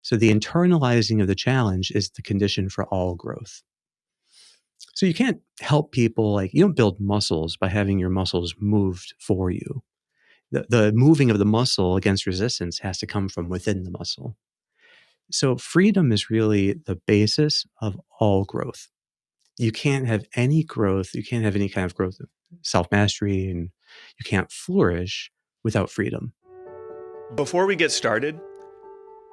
So the internalizing of the challenge is the condition for all growth. So you can't help people, like you don't build muscles by having your muscles moved for you. The moving of the muscle against resistance has to come from within the muscle. So freedom is really the basis of all growth. You can't have any growth, you can't have any kind of growth, self-mastery, and you can't flourish without freedom. Before we get started,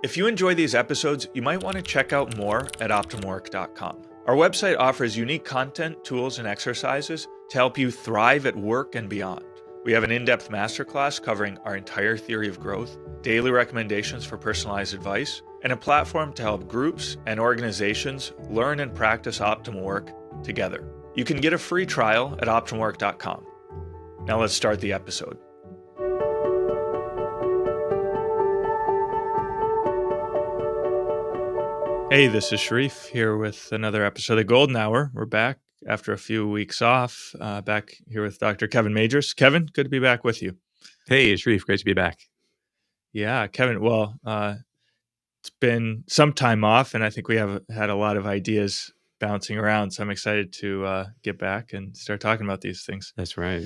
if you enjoy these episodes, you might want to check out more at OptimalWork.com. Our website offers unique content, tools, and exercises to help you thrive at work and beyond. We have an in-depth masterclass covering our entire theory of growth, daily recommendations for personalized advice, and a platform to help groups and organizations learn and practice optimal work together. You can get a free trial at OptimalWork.com. Now let's start the episode. Hey, this is Sharif here with another episode of Golden Hour. We're back after a few weeks off, back here with Dr. Kevin Majors. Kevin, good to be back with you. Hey, Sharif, great to be back. Yeah, Kevin, well, it's been some time off, and I think we have had a lot of ideas bouncing around, so I'm excited to get back and start talking about these things. That's right.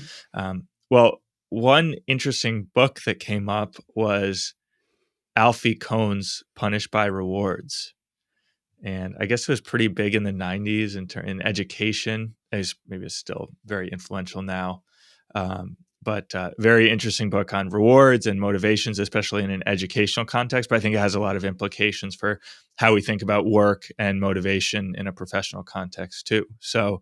Well, one interesting book that came up was Alfie Kohn's Punished by Rewards. And I guess it was pretty big in the 90s in education. Maybe it's still very influential now. But very interesting book on rewards and motivations, especially in an educational context. But I think it has a lot of implications for how we think about work and motivation in a professional context too. So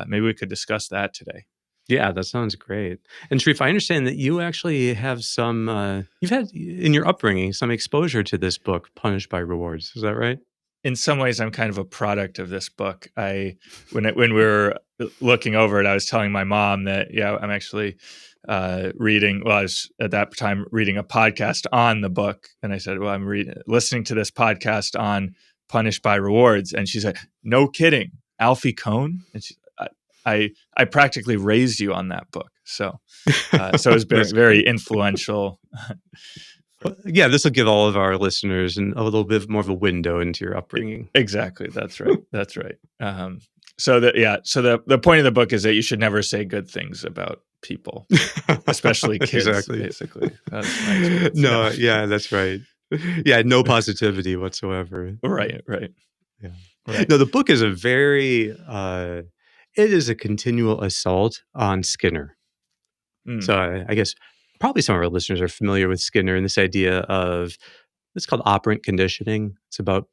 maybe we could discuss that today. Yeah, that sounds great. And Sharif, I understand that you actually have some, you've had in your upbringing some exposure to this book, Punished by Rewards. Is that right? In some ways, I'm kind of a product of this book. When we were looking over it, I was telling my mom that, I'm actually reading. Well, I was at that time reading a podcast on the book, and I said, "Well, I'm listening to this podcast on Punished by Rewards," and she said, "No kidding, Alfie Kohn." And I practically raised you on that book, so it was very influential. Yeah, this will give all of our listeners a little bit more of a window into your upbringing. Exactly. That's right. That's right. So the point of the book is that you should never say good things about people, especially kids. Exactly. Basically, that's my experience. No, yeah, that's right. Yeah, no positivity whatsoever. Right. Yeah. Right. No, the book is it is a continual assault on Skinner. So I guess probably some of our listeners are familiar with Skinner and this idea of, it's called operant conditioning. It's about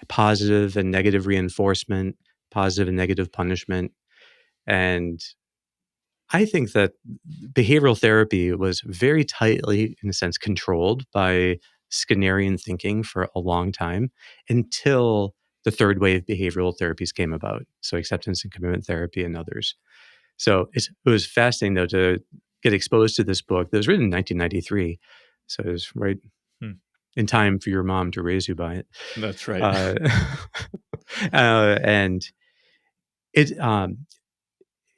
positive and negative reinforcement, positive and negative punishment. And I think that behavioral therapy was very tightly, in a sense, controlled by Skinnerian thinking for a long time until the third wave behavioral therapies came about. So acceptance and commitment therapy and others. So it was fascinating, though, to get exposed to this book that was written in 1993. So it was right in time for your mom to raise you by it. That's right. And it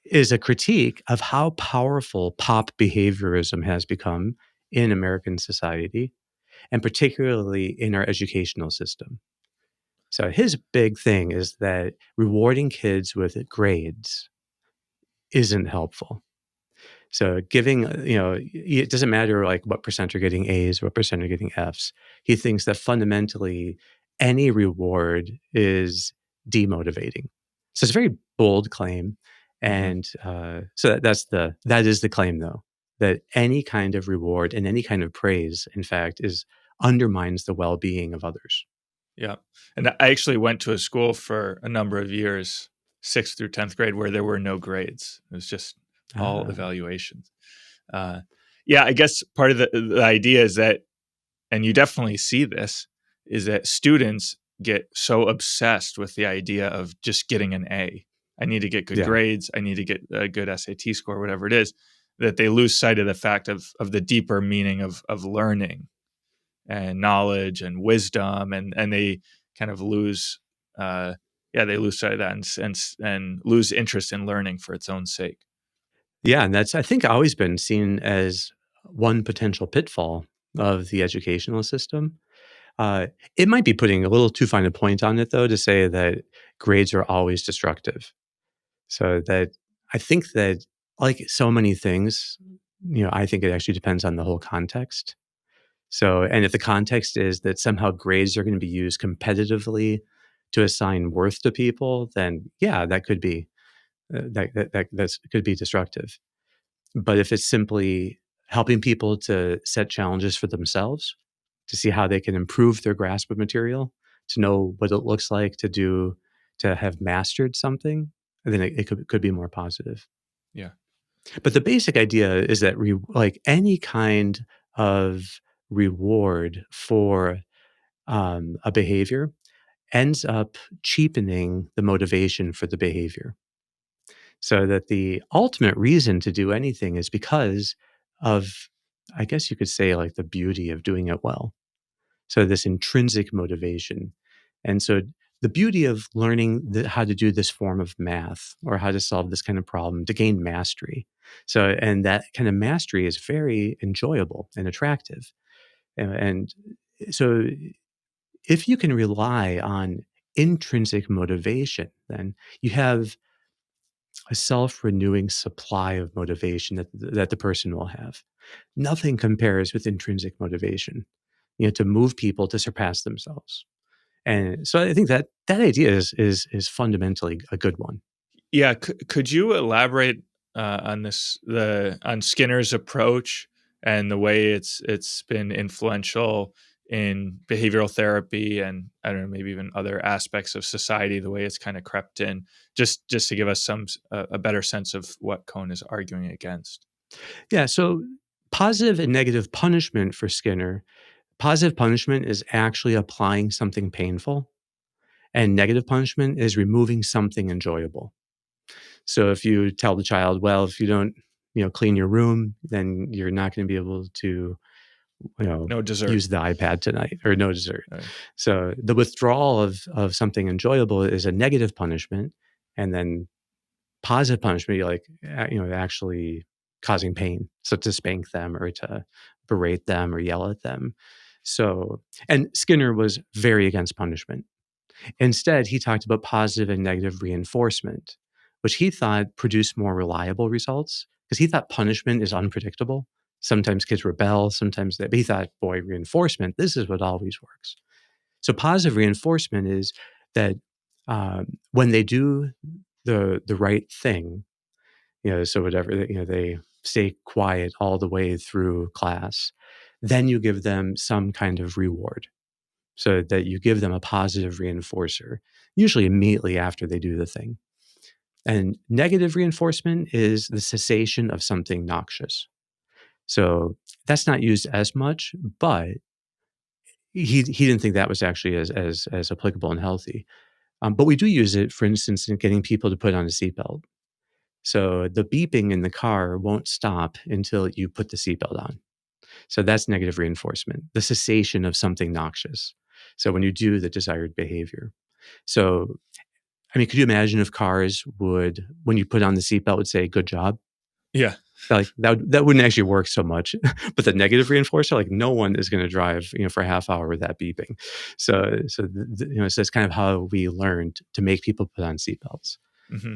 is a critique of how powerful pop behaviorism has become in American society, and particularly in our educational system. So his big thing is that rewarding kids with grades isn't helpful. So giving, it doesn't matter like what percent are getting A's or what percent are getting F's. He thinks that fundamentally any reward is demotivating. So it's a very bold claim. And so that is the claim, though, that any kind of reward and any kind of praise, in fact, undermines the well-being of others. Yeah. And I actually went to a school for a number of years, 6th through 10th grade, where there were no grades. It was just all evaluations. I guess part of the idea is that, and you definitely see this, is that students get so obsessed with the idea of just getting an A. I need to get good grades. I need to get a good SAT score, whatever it is, that they lose sight of the fact of the deeper meaning of learning and knowledge and wisdom, and they kind of lose they lose sight of that and lose interest in learning for its own sake. Yeah, and that's, I think, always been seen as one potential pitfall of the educational system. Uh, it might be putting a little too fine a point on it, though, to say that grades are always destructive. So that I think that, like so many things, I think it actually depends on the whole context. So, and if the context is that somehow grades are going to be used competitively to assign worth to people, then yeah, that could be could be destructive. But if it's simply helping people to set challenges for themselves, to see how they can improve their grasp of material, to know what it looks like to have mastered something, then it could be more positive. Yeah. But the basic idea is that like any kind of reward for a behavior ends up cheapening the motivation for the behavior. So that the ultimate reason to do anything is because of, I guess you could say, like the beauty of doing it well. So this intrinsic motivation. And so the beauty of learning how to do this form of math or how to solve this kind of problem to gain mastery. So, and that kind of mastery is very enjoyable and attractive. And so if you can rely on intrinsic motivation, then you have a self-renewing supply of motivation that the person will have. Nothing compares with intrinsic motivation, to move people to surpass themselves. And so I think that idea is fundamentally a good one. Yeah, could you elaborate on on Skinner's approach and the way it's been influential in behavioral therapy and I don't know maybe even other aspects of society, the way it's kind of crept in, just to give us a better sense of what Kohn is arguing against. Yeah. So positive and negative punishment for Skinner, positive punishment is actually applying something painful, and negative punishment is removing something enjoyable. So if you tell the child, well, if you don't, clean your room, then you're not going to be able to, you know, No dessert. use the iPad tonight or no dessert. Right. So the withdrawal of something enjoyable is a negative punishment, and then positive punishment, you're like, actually causing pain. So to spank them or to berate them or yell at them. So, and Skinner was very against punishment. Instead, he talked about positive and negative reinforcement, which he thought produced more reliable results because he thought punishment is unpredictable. Sometimes kids rebel, sometimes they, but he thought, boy, reinforcement, this is what always works. So positive reinforcement is that when they do the right thing, so whatever, they stay quiet all the way through class, then you give them some kind of reward so that you give them a positive reinforcer, usually immediately after they do the thing. And negative reinforcement is the cessation of something noxious. So that's not used as much, but he didn't think that was actually as applicable and healthy. But we do use it, for instance, in getting people to put on a seatbelt. So the beeping in the car won't stop until you put the seatbelt on. So that's negative reinforcement, the cessation of something noxious. So when you do the desired behavior. So, I mean, could you imagine if cars would, when you put on the seatbelt, would say, good job? Yeah. Like that wouldn't actually work so much. But the negative reinforcer, like no one is going to drive, for a half hour with that beeping. So it's kind of how we learned to make people put on seatbelts. Hmm.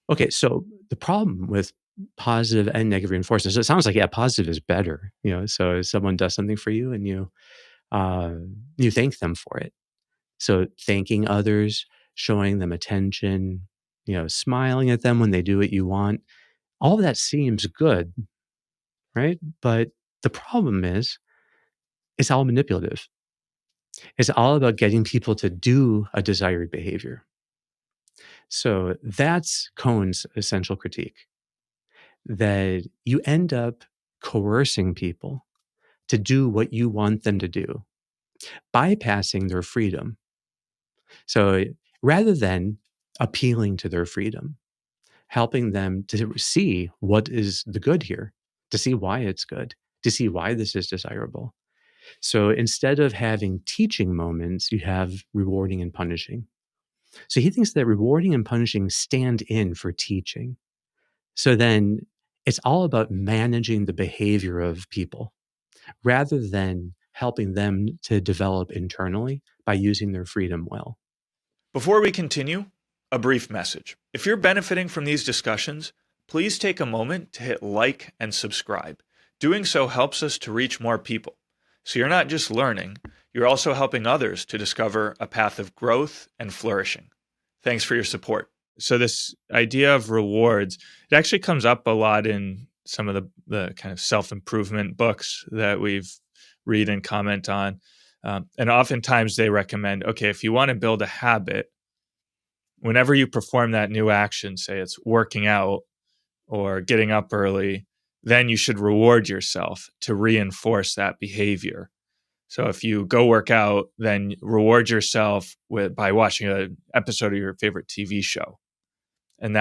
Okay, so the problem with positive and negative reinforcement, so it sounds like, yeah, positive is better, so if someone does something for you and you thank them for it. So thanking others, showing them attention, smiling at them when they do what you want, all of that seems good, right? But the problem is it's all manipulative. It's all about getting people to do a desired behavior. So that's Cohn's essential critique, that you end up coercing people to do what you want them to do, bypassing their freedom. So rather than appealing to their freedom, helping them to see what is the good here, to see why it's good, to see why this is desirable. So instead of having teaching moments, you have rewarding and punishing. So he thinks that rewarding and punishing stand in for teaching. So then it's all about managing the behavior of people rather than helping them to develop internally by using their freedom well. Before we continue, a brief message. If you're benefiting from these discussions, please take a moment to hit like and subscribe. Doing so helps us to reach more people. So you're not just learning, you're also helping others to discover a path of growth and flourishing. Thanks for your support. So this idea of rewards, it actually comes up a lot in some of the kind of self-improvement books that we've read and comment on. And oftentimes they recommend, okay, if you want to build a habit, whenever you perform that new action, say it's working out or getting up early, then you should reward yourself to reinforce that behavior. So if you go work out, then reward yourself by watching an episode of your favorite TV show. And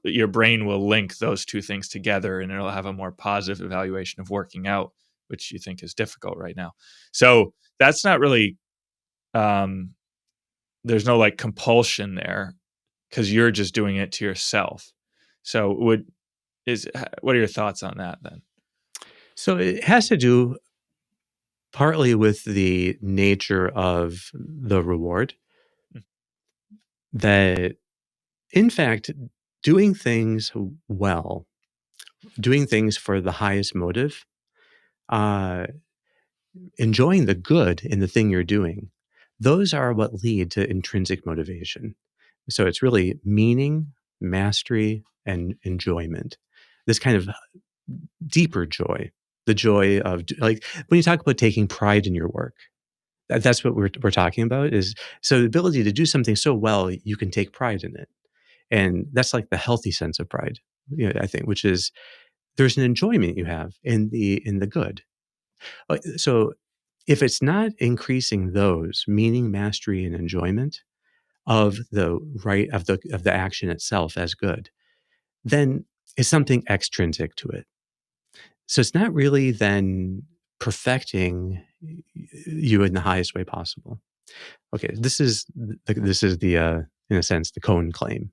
your brain will link those two things together, and it'll have a more positive evaluation of working out, which you think is difficult right now. So that's not really, there's no like compulsion there because you're just doing it to yourself. So what are your thoughts on that then? So it has to do partly with the nature of the reward, that in fact, doing things well, doing things for the highest motive, uh, enjoying the good in the thing you're doing, those are what lead to intrinsic motivation. So it's really meaning, mastery, and enjoyment. This kind of deeper joy, the joy of like when you talk about taking pride in your work, that's what we're talking about. Is so the ability to do something so well you can take pride in it, and that's like the healthy sense of pride. I think, which is there's an enjoyment you have in the good. So if it's not increasing those meaning, mastery, and enjoyment of the right of the action itself as good, then it's something extrinsic to it. So it's not really then perfecting you in the highest way possible. Okay, this is the in a sense the Kohn claim.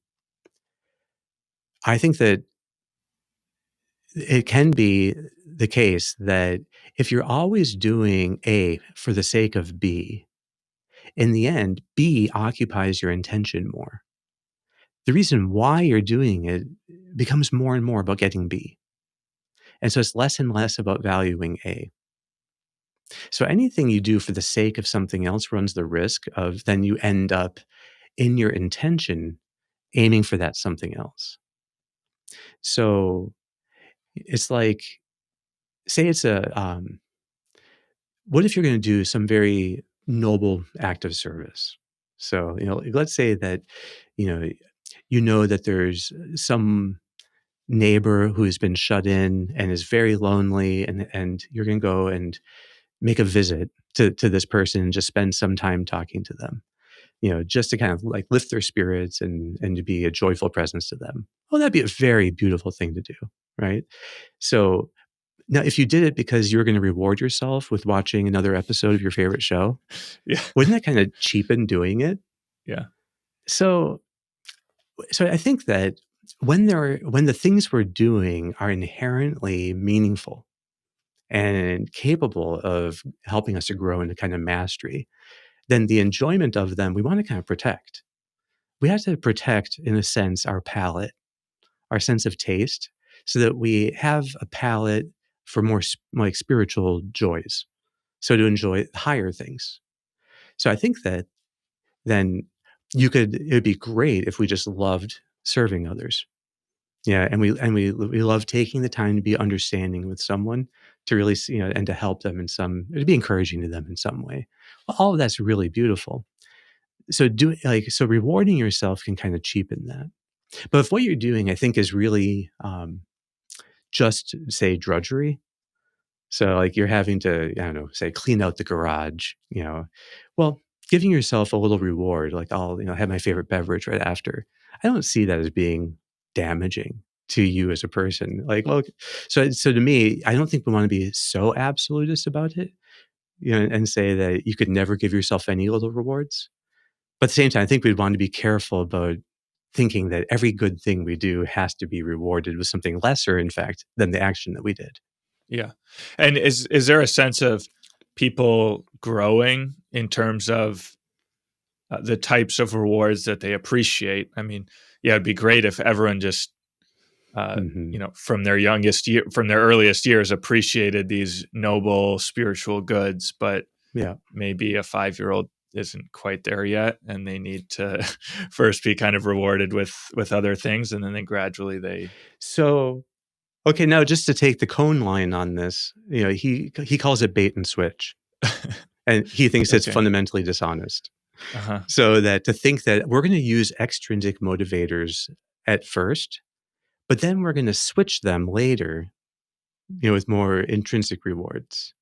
I think that it can be the case that if you're always doing A for the sake of B, in the end, B occupies your intention more. The reason why you're doing it becomes more and more about getting B. And so it's less and less about valuing A. So anything you do for the sake of something else runs the risk of then you end up in your intention aiming for that something else. So it's like, say it's what if you're going to do some very noble act of service? So, let's say that, you know, that there's some neighbor who's been shut in and is very lonely, and you're going to go and make a visit to this person and just spend some time talking to them, just to kind of like lift their spirits and to be a joyful presence to them. Oh, that'd be a very beautiful thing to do, right? So now, if you did it because you were going to reward yourself with watching another episode of your favorite show, Yeah. wouldn't that kind of cheapen doing it? Yeah. So I think that when the things we're doing are inherently meaningful and capable of helping us to grow into kind of mastery, then the enjoyment of them we want to kind of protect. We have to protect, in a sense, our palate, our sense of taste, so that we have a palate for more like spiritual joys. So to enjoy higher things. So I think that then it would be great if we just loved serving others. Yeah, and we love taking the time to be understanding with someone, to really and to help them to be encouraging to them in some way. All of that's really beautiful. So rewarding yourself can kind of cheapen that. But if what you're doing, I think, is really just say drudgery. So like you're having to, I don't know, say clean out the garage, well, giving yourself a little reward, like I'll, have my favorite beverage right after. I don't see that as being damaging to you as a person. Like, well, so to me, I don't think we want to be so absolutist about it, and say that you could never give yourself any little rewards. But at the same time, I think we'd want to be careful about thinking that every good thing we do has to be rewarded with something lesser, in fact, than the action that we did. Yeah. And is there a sense of people growing in terms of the types of rewards that they appreciate. I mean, yeah, it'd be great if everyone just, Mhm. from their from their earliest years, appreciated these noble spiritual goods. But Yeah. maybe a 5-year-old isn't quite there yet, and they need to first be kind of rewarded with other things, and then gradually they. So, okay, now just to take the Kohn line on this, he calls it bait and switch, and he thinks it's Okay. fundamentally dishonest. Uh-huh. So that to think that we're gonna use extrinsic motivators at first, but then we're gonna switch them later, with more intrinsic rewards.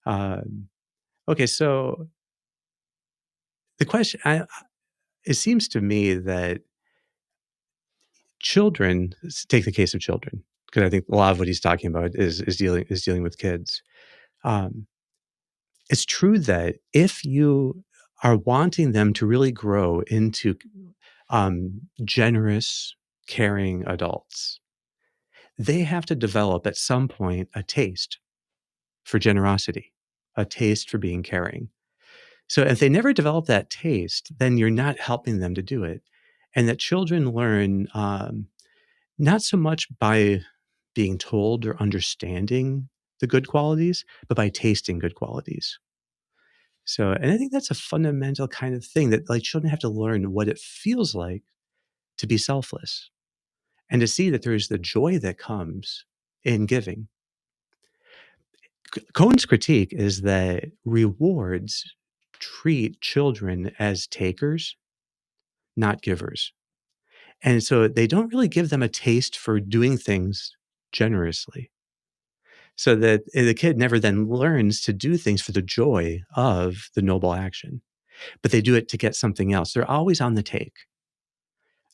Um, okay, so the question it seems to me that children take the case of children, because I think a lot of what he's talking about is dealing with kids. Um, it's true that if you are wanting them to really grow into generous, caring adults, they have to develop at some point a taste for generosity, a taste for being caring. So if they never develop that taste, then you're not helping them to do it. And that children learn not so much by being told or understanding the good qualities, but by tasting good qualities. So, and I think that's a fundamental kind of thing that like children have to learn what it feels like to be selfless and to see that there's the joy that comes in giving. Cohen's critique is that rewards treat children as takers, not givers. And so they don't really give them a taste for doing things generously. So that the kid never then learns to do things for the joy of the noble action, but they do it to get something else. They're always on the take.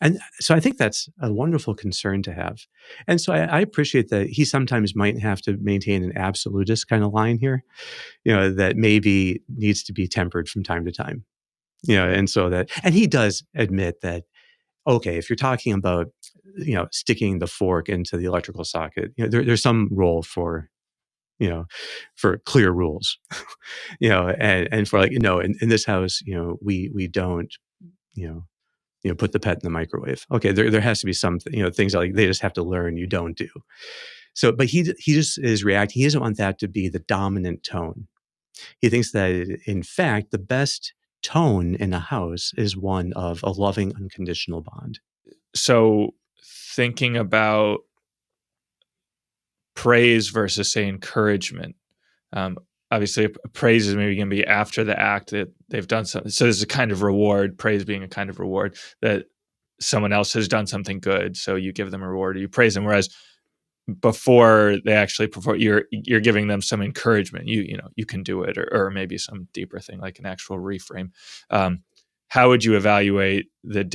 And so I think that's a wonderful concern to have. And so I appreciate that he sometimes might have to maintain an absolutist kind of line here, that maybe needs to be tempered from time to time. And so and he does admit that, okay, if you're talking about, sticking the fork into the electrical socket, there's some role you know, for clear rules, and for like, in this house, we don't, you know, put the pet in the microwave. Okay, there has to be some, things that like they just have to learn you don't do. So, but he just is reacting. He doesn't want that to be the dominant tone. He thinks that in fact the best tone in a house is one of a loving, unconditional bond. So thinking about praise versus, say, encouragement. Um, Obviously, praise is maybe going to be after the act that they've done something. So there's a kind of reward, praise being a kind of reward that someone else has done something good. So you give them a reward or you praise them. Whereas before they actually perform, you're giving them some encouragement. You can do it, or maybe some deeper thing like an actual reframe. How would you evaluate the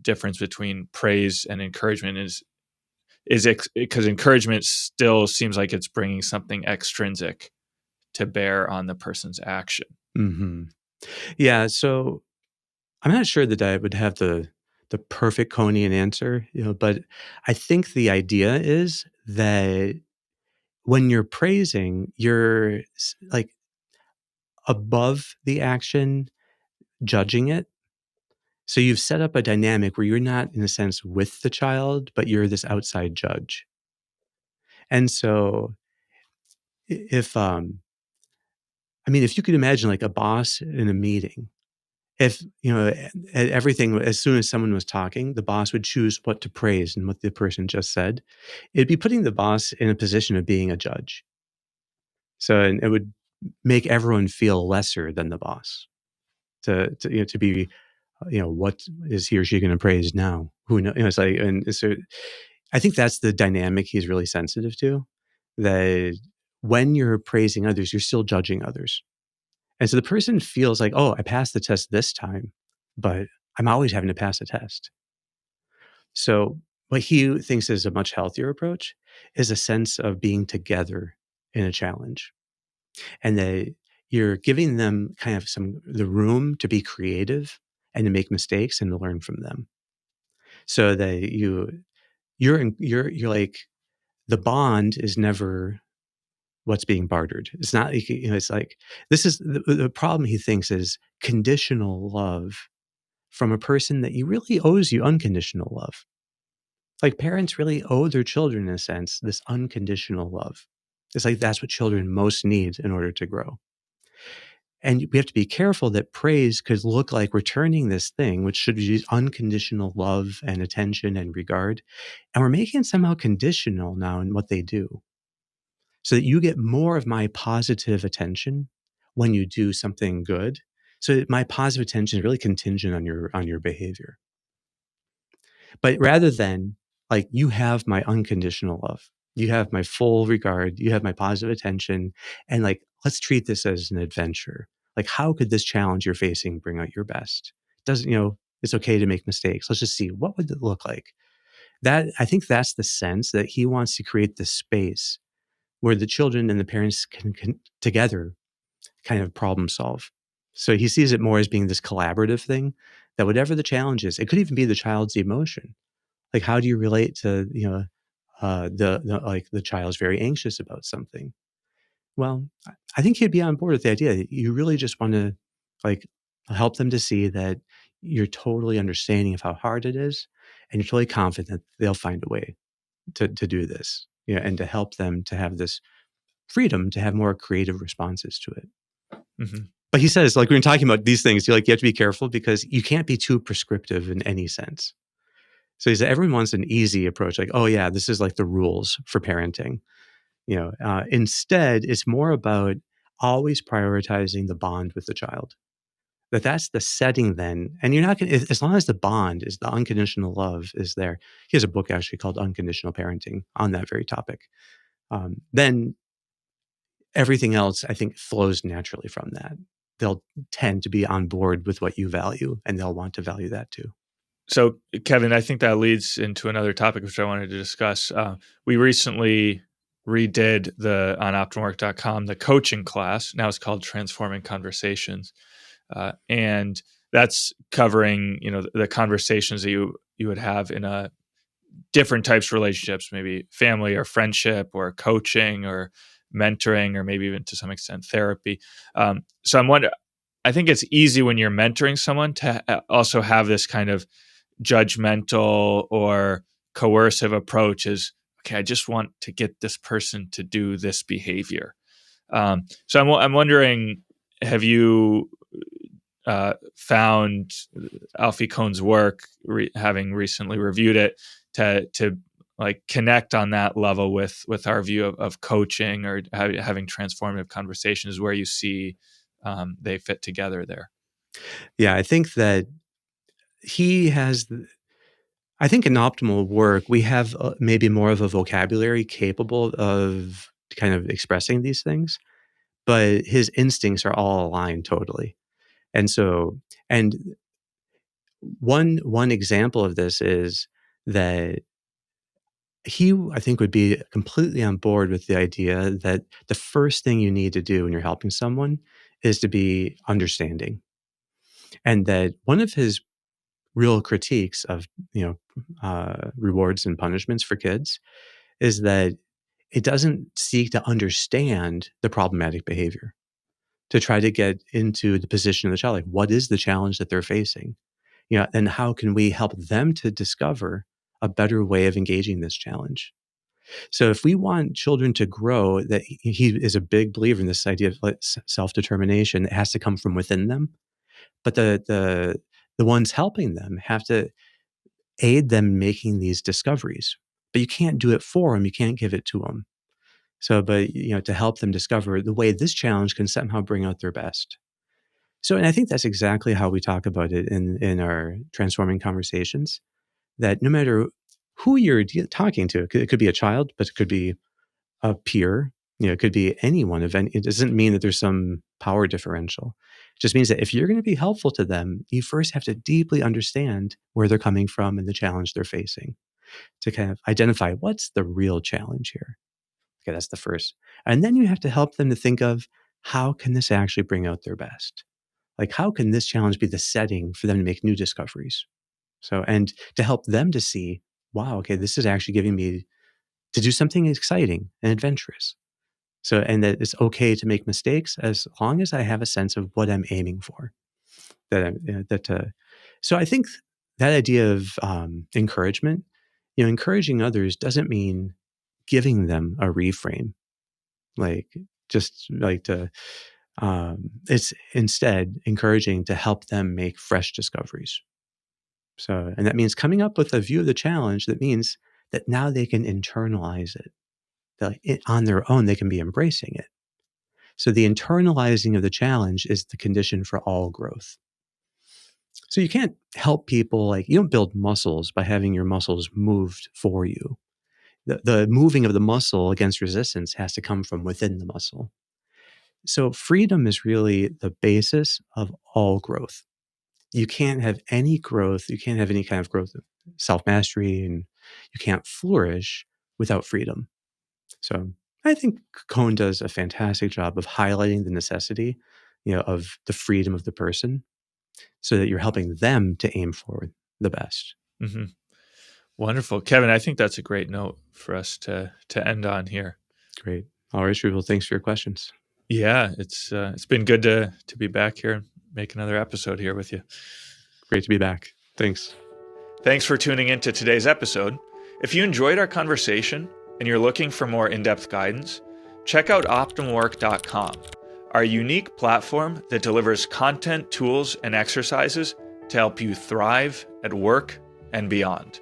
difference between praise and encouragement? Is it because encouragement still seems like it's bringing something extrinsic to bear on the person's action? Hmm. Yeah. So I'm not sure that I would have the perfect Coney answer, but I think the idea is that when you're praising, you're like above the action, judging it. So you've set up a dynamic where you're not, in a sense, with the child, but you're this outside judge. And so if I mean, if you could imagine like a boss in a meeting, if everything, as soon as someone was talking, the boss would choose what to praise and what the person just said, it'd be putting the boss in a position of being a judge. So and it would make everyone feel lesser than the boss to be, what is he or she going to praise now? Who knows? It's like, and so I think that's the dynamic he's really sensitive to. That when you're praising others, you're still judging others. And so the person feels like, oh, I passed the test this time, but I'm always having to pass a test. So what he thinks is a much healthier approach is a sense of being together in a challenge, and that you're giving them kind of the room to be creative and to make mistakes and to learn from them. So that you're like the bond is never what's being bartered. It's not, it's like, this is the problem he thinks is conditional love from a person that really owes you unconditional love. Like parents really owe their children, in a sense, this unconditional love. It's like that's what children most need in order to grow. And we have to be careful that praise could look like returning this thing, which should be unconditional love and attention and regard. And we're making it somehow conditional now in what they do, so that you get more of my positive attention when you do something good. So my positive attention is really contingent on your behavior. But rather than like, you have my unconditional love, you have my full regard, you have my positive attention, and like, let's treat this as an adventure. Like, how could this challenge you're facing bring out your best? Doesn't, it's okay to make mistakes. Let's just see, what would it look like? That, I think that's the sense that he wants to create this space where the children and the parents can together kind of problem solve. So he sees it more as being this collaborative thing, that whatever the challenge is, it could even be the child's emotion. Like, how do you relate to, like the child's very anxious about something? Well, I think he'd be on board with the idea that you really just want to like help them to see that you're totally understanding of how hard it is, and you're totally confident they'll find a way to do this, and to help them to have this freedom to have more creative responses to it. Mm-hmm. But he says, like, when you're talking about these things, you have to be careful because you can't be too prescriptive in any sense. So he said, everyone wants an easy approach, like, oh yeah, this is like the rules for parenting. Instead, it's more about always prioritizing the bond with the child. That's the setting then. And you're not going to, as long as the bond is the unconditional love is there. He has a book actually called Unconditional Parenting on that very topic. Then everything else, I think, flows naturally from that. They'll tend to be on board with what you value, and they'll want to value that too. So, Kevin, I think that leads into another topic which I wanted to discuss. We recently redid on OptimalWork.com the coaching class. Now it's called Transforming Conversations, and that's covering the conversations that you would have in a different types of relationships, maybe family or friendship or coaching or mentoring, or maybe even to some extent therapy. So I'm wondering, I think it's easy when you're mentoring someone to also have this kind of judgmental or coercive approach is, okay, I just want to get this person to do this behavior. So I'm wondering, have you found Alfie Kohn's work, having recently reviewed it, to like connect on that level with our view of coaching or having transformative conversations, where you see they fit together there? Yeah, I think that he has, I think in optimal work, we have maybe more of a vocabulary capable of kind of expressing these things, but his instincts are all aligned totally. And so, and one example of this is that he, I think, would be completely on board with the idea that the first thing you need to do when you're helping someone is to be understanding. And that one of his real critiques of, rewards and punishments for kids is that it doesn't seek to understand the problematic behavior, to try to get into the position of the child. Like, what is the challenge that they're facing? And how can we help them to discover a better way of engaging this challenge? So if we want children to grow, that he is a big believer in this idea of self-determination. It has to come from within them. But the ones helping them have to aid them making these discoveries. But you can't do it for them. You can't give it to them. So, but to help them discover the way this challenge can somehow bring out their best. So, and I think that's exactly how we talk about it in our transforming conversations. That no matter who you're talking to, it could be a child, but it could be a peer. It could be anyone. It doesn't mean that there's some power differential. It just means that if you're going to be helpful to them, you first have to deeply understand where they're coming from and the challenge they're facing, to kind of identify what's the real challenge here. Okay, that's the first. And then you have to help them to think of, how can this actually bring out their best? Like, how can this challenge be the setting for them to make new discoveries? So, and to help them to see, wow, okay, this is actually giving me to do something exciting and adventurous. So, and that it's okay to make mistakes as long as I have a sense of what I'm aiming for. So I think that idea of encouragement, encouraging others doesn't mean giving them a reframe, like just like to. It's instead encouraging to help them make fresh discoveries. So, and that means coming up with a view of the challenge that means that now they can internalize it. That on their own, they can be embracing it. So the internalizing of the challenge is the condition for all growth. So you can't help people, like you don't build muscles by having your muscles moved for you. The moving of the muscle against resistance has to come from within the muscle. So freedom is really the basis of all growth. You can't have any growth, you can't have any kind of growth, self-mastery, and you can't flourish without freedom. So I think Kohn does a fantastic job of highlighting the necessity, of the freedom of the person so that you're helping them to aim for the best. Mm-hmm. Wonderful. Kevin, I think that's a great note for us to end on here. Great. All right, Shruval, thanks for your questions. Yeah, it's been good to be back here and make another episode here with you. Great to be back. Thanks. Thanks for tuning into today's episode. If you enjoyed our conversation and you're looking for more in-depth guidance, check out OptimalWork.com, our unique platform that delivers content, tools, and exercises to help you thrive at work and beyond.